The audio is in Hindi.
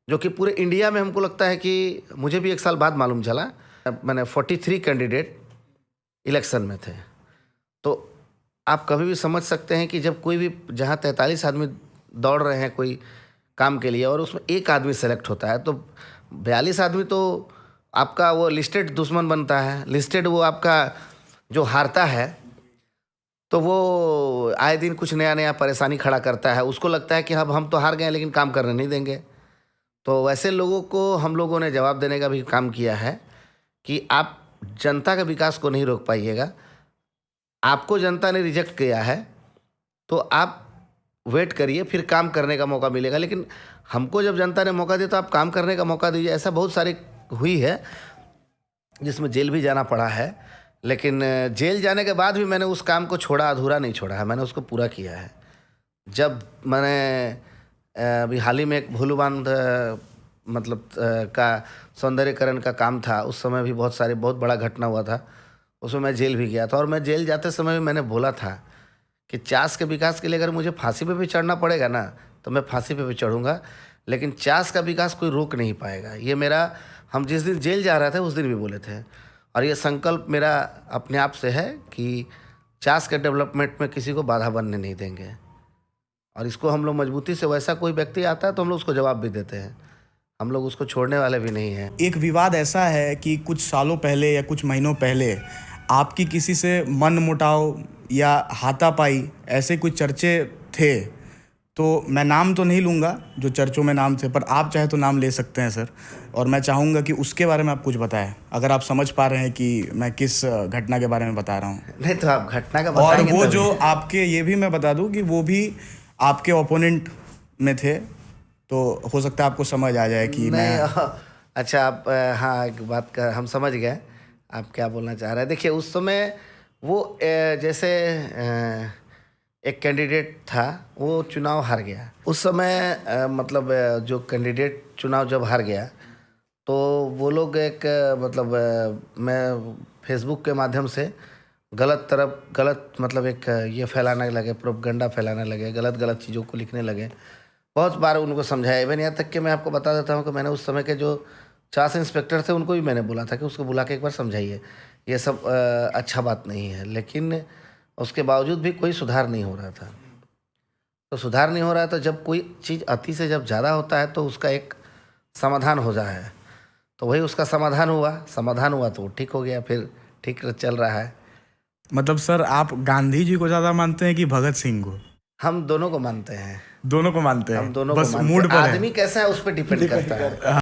जो कि पूरे इंडिया में हमको लगता है कि मुझे भी एक साल बाद मालूम चला। मैंने 43 कैंडिडेट इलेक्शन में थे। तो आप कभी भी समझ सकते हैं कि जब कोई भी जहाँ 43 आदमी दौड़ रहे हैं कोई काम के लिए और उसमें एक आदमी सेलेक्ट होता है, तो 42 आदमी तो आपका वो लिस्टेड दुश्मन बनता है। लिस्टेड वो आपका जो हारता है तो वो आए दिन कुछ नया नया परेशानी खड़ा करता है। उसको लगता है कि अब हम तो हार गए लेकिन काम करने नहीं देंगे। तो वैसे लोगों को हम लोगों ने जवाब देने का भी काम किया है कि आप जनता के विकास को नहीं रोक पाइएगा। आपको जनता ने रिजेक्ट किया है तो आप वेट करिए, फिर काम करने का मौका मिलेगा। लेकिन हमको जब जनता ने मौका दिया तो आप काम करने का मौका दीजिए। ऐसा बहुत सारे हुई है जिसमें जेल भी जाना पड़ा है, लेकिन जेल जाने के बाद भी मैंने उस काम को छोड़ा, अधूरा नहीं छोड़ा है, मैंने उसको पूरा किया है। जब मैंने अभी हाल ही में एक भोलू बांध मतलब का सौंदर्यकरण का काम था, उस समय भी बहुत बड़ा घटना हुआ था। उसमें मैं जेल भी गया था और मैं जेल जाते समय भी मैंने बोला था कि चास के विकास के लिए अगर मुझे फांसी पे भी चढ़ना पड़ेगा ना तो मैं फांसी पे भी चढ़ूँगा, लेकिन चास का विकास कोई रोक नहीं पाएगा। ये मेरा, हम जिस दिन जेल जा रहे थे उस दिन भी बोले थे और ये संकल्प मेरा अपने आप से है कि चास के डेवलपमेंट में किसी को बाधा बनने नहीं देंगे। और इसको हम लोग मजबूती से, वैसा कोई व्यक्ति आता है तो हम लोग उसको जवाब भी देते हैं, हम लोग उसको छोड़ने वाले भी नहीं हैं। एक विवाद ऐसा है कि कुछ सालों पहले या कुछ महीनों पहले आपकी किसी से मन मुटाव या हाथापाई ऐसे कुछ चर्चे थे। तो मैं नाम तो नहीं लूँगा जो चर्चों में नाम थे, पर आप चाहे तो नाम ले सकते हैं सर। और मैं चाहूँगा कि उसके बारे में आप कुछ बताएं, अगर आप समझ पा रहे हैं कि मैं किस घटना के बारे में बता रहा हूँ। नहीं तो आप घटना का और बताएंगे वो तभी। जो आपके, ये भी मैं बता दूँ कि वो भी आपके ओपोनेंट में थे, तो हो सकता है आपको समझ आ जाए कि मैं अच्छा आप हाँ, एक बात का हम समझ गए आप क्या बोलना चाह रहे हैं। देखिए उस समय वो जैसे एक कैंडिडेट था, वो चुनाव हार गया उस समय। मतलब जो कैंडिडेट चुनाव जब हार गया तो वो लोग एक मैं फेसबुक के माध्यम से गलत मतलब एक ये फैलाने लगे, प्रोपगंडा फैलाने लगे, गलत चीज़ों को लिखने लगे। बहुत बार उनको समझाया, इवन यहाँ तक कि मैं आपको बता देता हूँ कि मैंने उस समय के जो चास इंस्पेक्टर थे उनको भी मैंने बोला था कि उसको बुला के एक बार समझाइए, ये सब अच्छा बात नहीं है। लेकिन उसके बावजूद भी कोई सुधार नहीं हो रहा था। तो सुधार नहीं हो रहा है तो जब कोई चीज़ अति से जब ज़्यादा होता है तो उसका एक समाधान हो जाए है। तो वही उसका समाधान हुआ तो ठीक हो गया, फिर ठीक चल रहा है। मतलब सर आप गांधी जी को ज़्यादा मानते हैं कि भगत सिंह को? हम दोनों को मानते हैं। दोनों को मानते हैं, हम दोनों बस को मानते मूड हैं। पर है। आदमी कैसा है उस पर डिपेंड करता है।